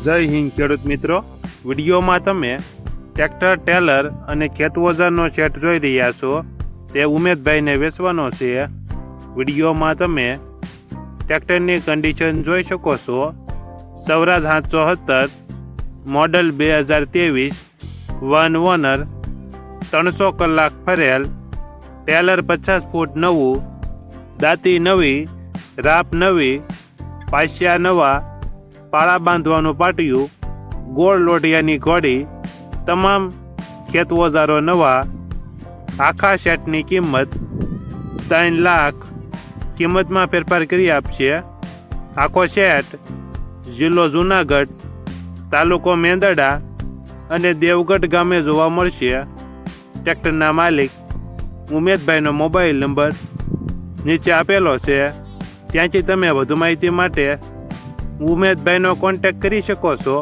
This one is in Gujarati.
જય હિન્દ ખેડૂત મિત્રો, વિડીયોમાં તમે ટ્રેક્ટર, ટેલર અને ખેત ઓજારનો સેટ જોઈ રહ્યા છો. તે ઉમેદભાઈને વેચવાનો છે. વિડીયોમાં તમે ટ્રેક્ટરની કન્ડિશન જોઈ શકો છો. સ્વરાજ 770 મોડલ 2023, વન ઓનર, 300 કલાક ફરેલ. ટેલર 50 ફૂટ નવું, દાંતી નવી, રાપ નવી, પાસિયા નવા, પાળા બાંધવાનું પાટિયું, ગોળ લોઢિયાની ઘોડી, તમામ ખેત ઓજારો નવા. આખા સેટની કિંમત 3 લાખ કિંમતમાં ફેરફાર કરી આપશે. આખો સેટ જિલ્લો જુનાગઢ, તાલુકો મેંદરડા અને દેવગઢ ગામે જોવા મળશે. ટ્રેક્ટરના માલિક ઉમેદભાઈનો મોબાઈલ નંબર નીચે આપેલો છે. ત્યાંથી તમે વધુ માહિતી માટે ઉમેદભાઈનો કોન્ટેક્ટ કરી શકો છો.